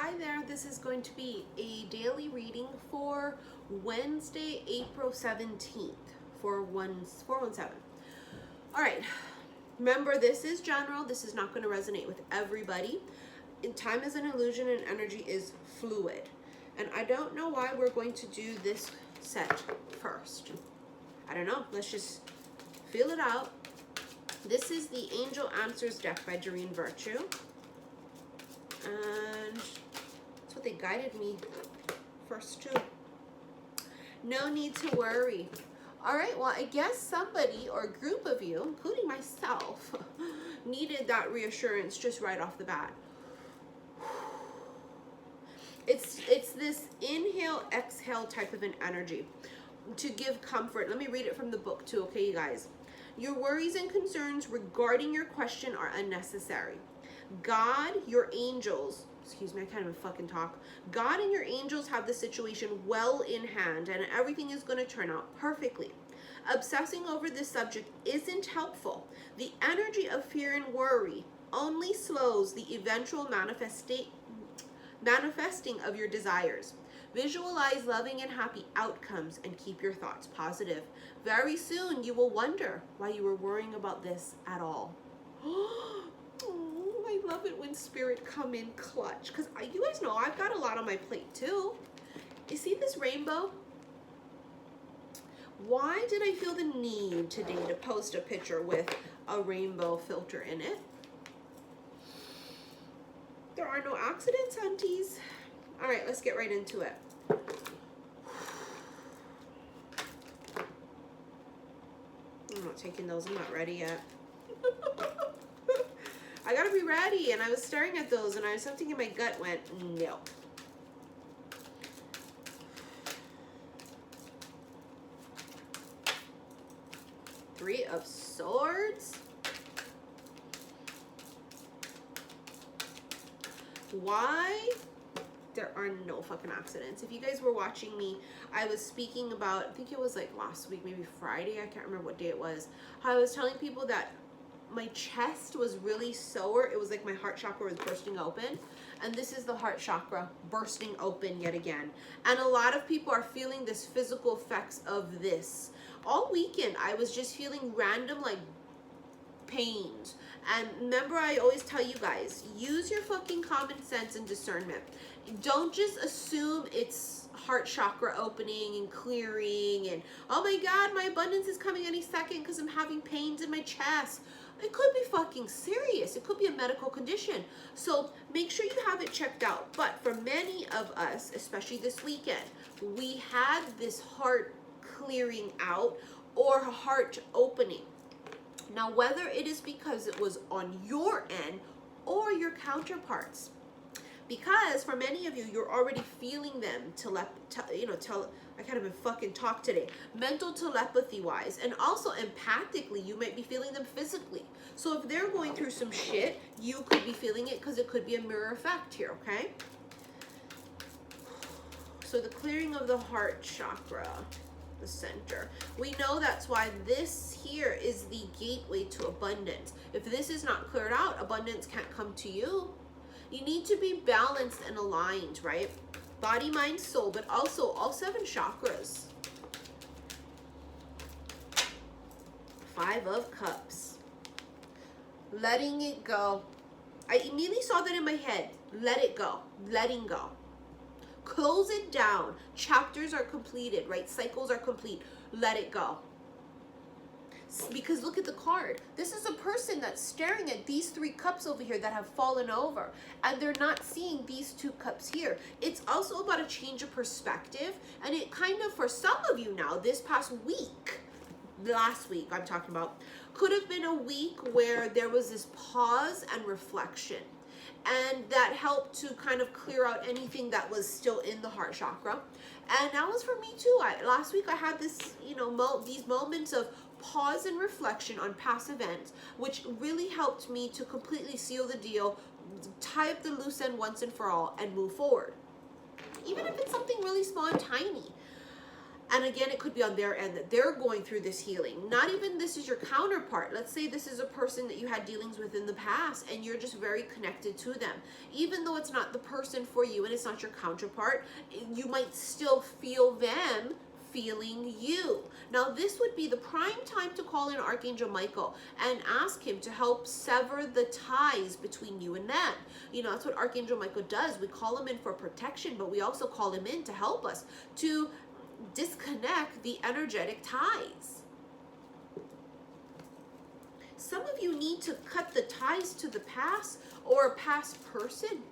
Hi there, this is going to be a daily reading for Wednesday, April 17th for 417. All right, remember this is general, this is not going to resonate with everybody. Time is an illusion and energy is fluid. And I don't know why we're going to do this set first. I don't know, let's just feel it out. This is the Angel Answers deck by Doreen Virtue. And that's what they guided me first to. No need to worry. All right, well, I guess somebody or a group of you, including myself, needed that reassurance just right off the bat. It's this inhale, exhale type of an energy to give comfort. Let me read it from the book too, okay, you guys? Your worries and concerns regarding your question are unnecessary. God, your angels, excuse me, I can't even fucking talk. God and your angels have the situation well in hand and everything is going to turn out perfectly. Obsessing over this subject isn't helpful. The energy of fear and worry only slows the eventual manifesting of your desires. Visualize loving and happy outcomes and keep your thoughts positive. Very soon you will wonder why you were worrying about this at all. I love it when spirit come in clutch, because you guys know I've got a lot on my plate too. You see this rainbow? Why did I feel the need today to post a picture with a rainbow filter in it? There are no accidents, hunties. All right, let's get right into it. I'm not taking those, I'm not ready yet. I gotta be ready, and I was staring at those, and something in my gut went, no. Three of Swords. Why? There are no fucking accidents. If you guys were watching me, I was speaking about, I think it was like last week, maybe Friday, I can't remember what day it was, how I was telling people that my chest was really sore. It was like my heart chakra was bursting open. And this is the heart chakra bursting open yet again. And a lot of people are feeling this physical effects of this. All weekend, I was just feeling random like pains. And remember, I always tell you guys, use your fucking common sense and discernment. Don't just assume it's heart chakra opening and clearing and, oh my God, my abundance is coming any second because I'm having pains in my chest. It could be fucking serious. It could be a medical condition. So make sure you have it checked out. But for many of us, especially this weekend, we had this heart clearing out or heart opening. Now, whether it is because it was on your end or your counterparts, because for many of you, you're already feeling them I can't even fucking talk today. Mental telepathy wise, and also empathically, you might be feeling them physically. So if they're going through some shit, you could be feeling it because it could be a mirror effect here, okay? So the clearing of the heart chakra, the center. We know that's why this here is the gateway to abundance. If this is not cleared out, abundance can't come to you. You need to be balanced and aligned, right? Body, mind, soul, but also all 7 chakras. 5 of Cups. Letting it go. I immediately saw that in my head. Let it go. Letting go. Close it down. Chapters are completed, right? Cycles are complete. Let it go. Because look at the card. This is a person that's staring at these 3 cups over here that have fallen over, and they're not seeing these 2 cups here. It's also about a change of perspective, and it kind of, for some of you now, this past week, last week I'm talking about, could have been a week where there was this pause and reflection, and that helped to kind of clear out anything that was still in the heart chakra. And that was for me too. Last week I had this, these moments of pause and reflection on past events, which really helped me to completely seal the deal, tie up the loose end once and for all, and move forward. Even if it's something really small and tiny. And again, it could be on their end that they're going through this healing. Not even this is your counterpart. Let's say this is a person that you had dealings with in the past and you're just very connected to them. Even though it's not the person for you and it's not your counterpart, you might still feel them feeling you. Now, this would be the prime time to call in Archangel Michael and ask him to help sever the ties between you and them. You know, that's what Archangel Michael does. We call him in for protection, but we also call him in to help us to disconnect the energetic ties. Some of you need to cut the ties to the past or a past person.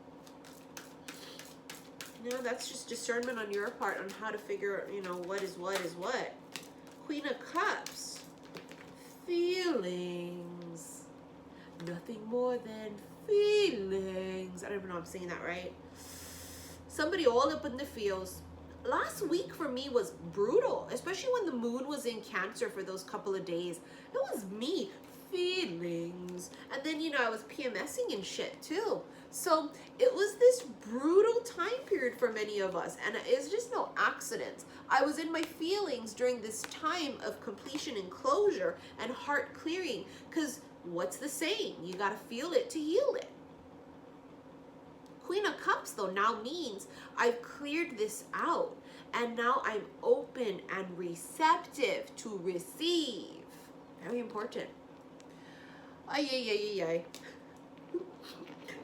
No, that's just discernment on your part on how to figure, you know, what is what is what. Queen of Cups. Feelings. Nothing more than feelings. I don't even know if I'm saying that right. Somebody all up in the feels. Last week for me was brutal, especially when the moon was in Cancer for those couple of days. It was me. Feelings. And then, you know, I was PMSing and shit too. So it was this brutal time period for many of us, and it's just no accident. I was in my feelings during this time of completion and closure and heart clearing, because what's the saying? You got to feel it to heal it. Queen of Cups, though, now means I've cleared this out, and now I'm open and receptive to receive. Very important. Ay, ay, ay, ay, ay.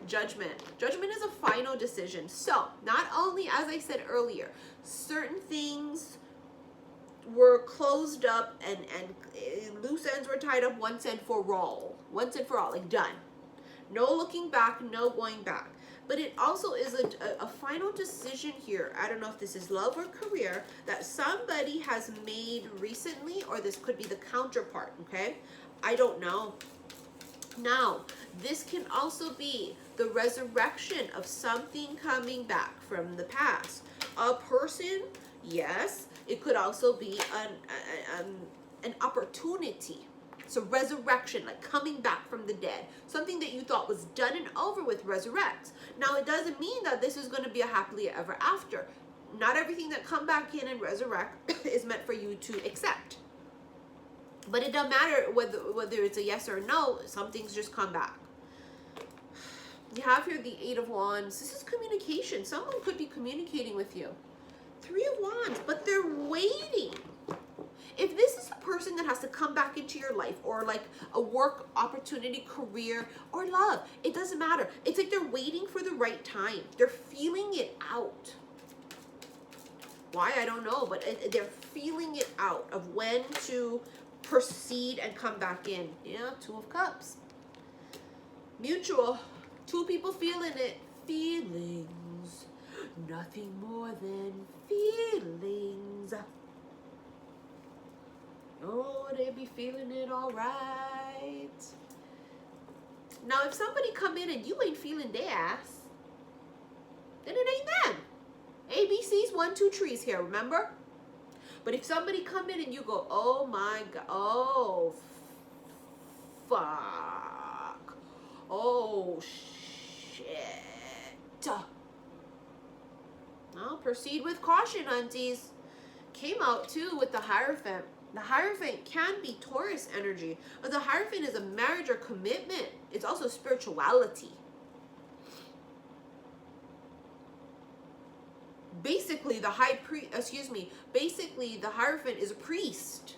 Judgment. Judgment is a final decision. So, not only, as I said earlier, certain things were closed up and loose ends were tied up once and for all. Once and for all, like done. No looking back, no going back. But it also is a final decision here. I don't know if this is love or career that somebody has made recently, or this could be the counterpart, okay? I don't know. Now, this can also be the resurrection of something coming back from the past. A person, yes. It could also be an opportunity. So resurrection, like coming back from the dead. Something that you thought was done and over with resurrects. Now, it doesn't mean that this is going to be a happily ever after. Not everything that come back in and resurrect is meant for you to accept. But it doesn't matter whether it's a yes or a no. Some things just come back. You have here the Eight of Wands. This is communication. Someone could be communicating with you. Three of Wands, but they're waiting. If this is a person that has to come back into your life, or like a work opportunity, career, or love, it doesn't matter. It's like they're waiting for the right time. They're feeling it out. Why? I don't know, but they're feeling it out of when to proceed and come back in. Yeah, Two of Cups. Mutual. Two people feeling it. Feelings. Nothing more than feelings. Oh, they be feeling it all right. Now, if somebody come in and you ain't feeling their ass, then it ain't them. ABC's 1, 2 trees here, remember? But if somebody come in and you go, oh my God, oh, fuck, oh, shit. Well, proceed with caution, aunties. Came out too with the Hierophant. The Hierophant can be Taurus energy, but the Hierophant is a marriage or commitment. It's also spirituality. Basically, the the Hierophant is a priest.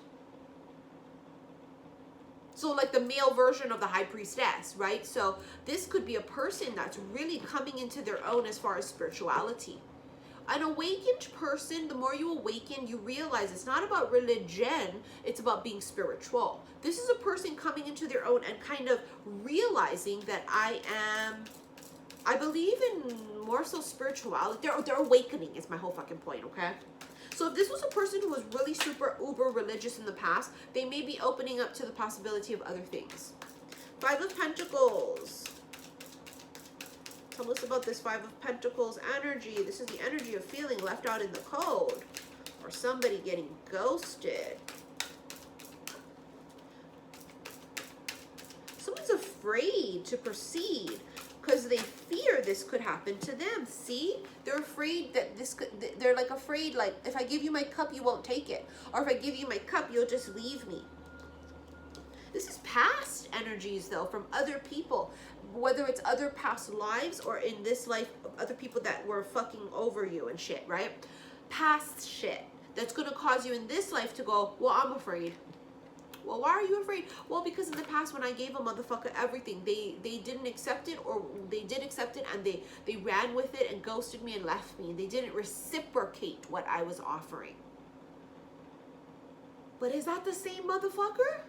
So like the male version of the High Priestess, right? So this could be a person that's really coming into their own as far as spirituality. An awakened person, the more you awaken, you realize it's not about religion, it's about being spiritual. This is a person coming into their own and kind of realizing that I believe in more so spirituality. They're awakening is my whole fucking point, okay? So if this was a person who was really super uber religious in the past, they may be opening up to the possibility of other things. Five of Pentacles. Tell us about this Five of Pentacles energy. This is the energy of feeling left out in the cold, or somebody getting ghosted. Someone's afraid to proceed. because they fear this could happen to them. See, they're afraid that this could, they're like afraid, like, if I give you my cup, you won't take it, or if I give you my cup, you'll just leave me. This is past energies, though, from other people, whether it's other past lives or in this life, other people that were fucking over you and shit, right? Past shit that's going to cause you in this life to go, well, I'm afraid. Well, why are you afraid? Well, because in the past, when I gave a motherfucker everything, they didn't accept it, or they did accept it and they ran with it and ghosted me and left me. And they didn't reciprocate what I was offering. But is that the same motherfucker?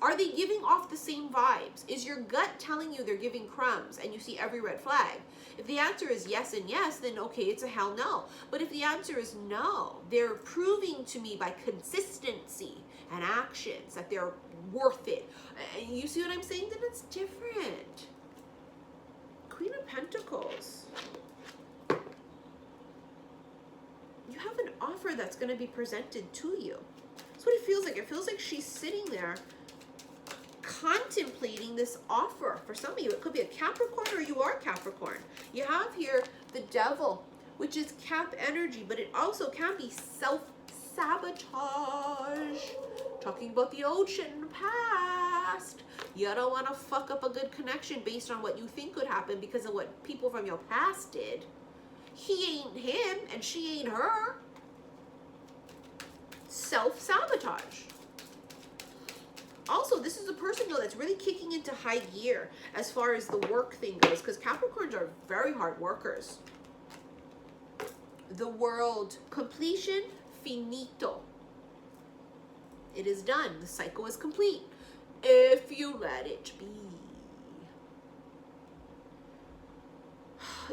Are they giving off the same vibes? Is your gut telling you they're giving crumbs and you see every red flag? If the answer is yes and yes, then okay, it's a hell no. But if the answer is no, they're proving to me by consistency and actions that they're worth it. And you see what I'm saying? Then it's different. Queen of Pentacles. You have an offer that's going to be presented to you. That's what it feels like. It feels like she's sitting there contemplating this offer. For some of you, it could be a Capricorn, or you are Capricorn. You have here the Devil, which is Cap energy, but it also can be self-sabotage. Talking about the old shit in the past. You don't want to fuck up a good connection based on what you think could happen because of what people from your past did. He ain't him and she ain't her. Self-sabotage. Also, this is a person, though, that's really kicking into high gear as far as the work thing goes, because Capricorns are very hard workers. The World. Completion. Finito. It is done. The cycle is complete. If you let it be.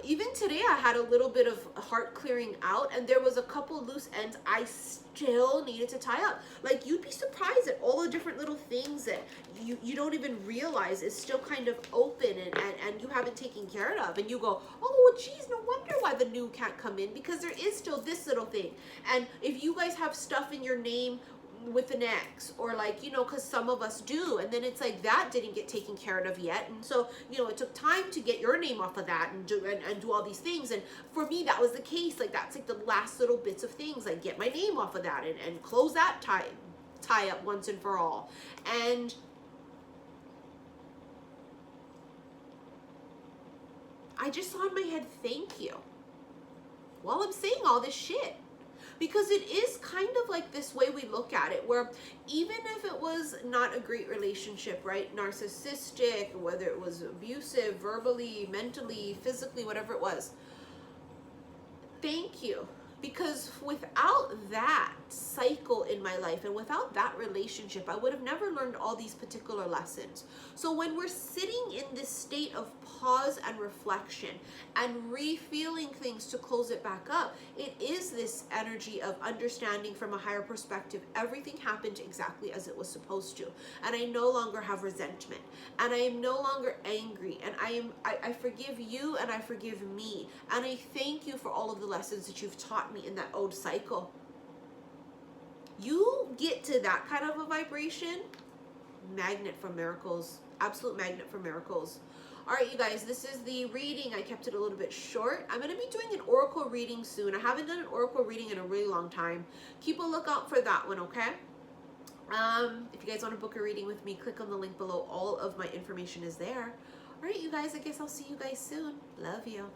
Even today, I had a little bit of heart clearing out, and there was a couple loose ends I still needed to tie up. Like, you'd be surprised at all the different little things that you don't even realize is still kind of open and you haven't taken care of. And you go, oh, geez, no wonder why the new can't come in, because there is still this little thing. And if you guys have stuff in your name with an X, or like, you know, because some of us do, and then it's like that didn't get taken care of yet, and so, you know, it took time to get your name off of that and do all these things. And for me, that was the case. Like, that's like the last little bits of things, like get my name off of that and close that tie up once and for all. And I just saw in my head, thank you, while I'm saying all this shit. Because it is kind of like this way we look at it, where even if it was not a great relationship, right? Narcissistic, whether it was abusive, verbally, mentally, physically, whatever it was. Thank you. Because without that cycle in my life and without that relationship, I would have never learned all these particular lessons. So when we're sitting in this state of pause and reflection and refeeling things to close it back up, it is this energy of understanding from a higher perspective. Everything happened exactly as it was supposed to. And I no longer have resentment. And I am no longer angry. And I forgive you and I forgive me. And I thank you for all of the lessons that you've taught me in that old cycle. You get to that kind of a vibration, magnet for miracles, absolute magnet for miracles. All right, you guys, this is the reading. I kept it a little bit short. I'm going to be doing an oracle reading soon. I haven't done an oracle reading in a really long time. Keep a lookout for that one, okay? If you guys want to book a reading with me, click on the link below. All of my information is there. All right, you guys, I guess I'll see you guys soon. Love you.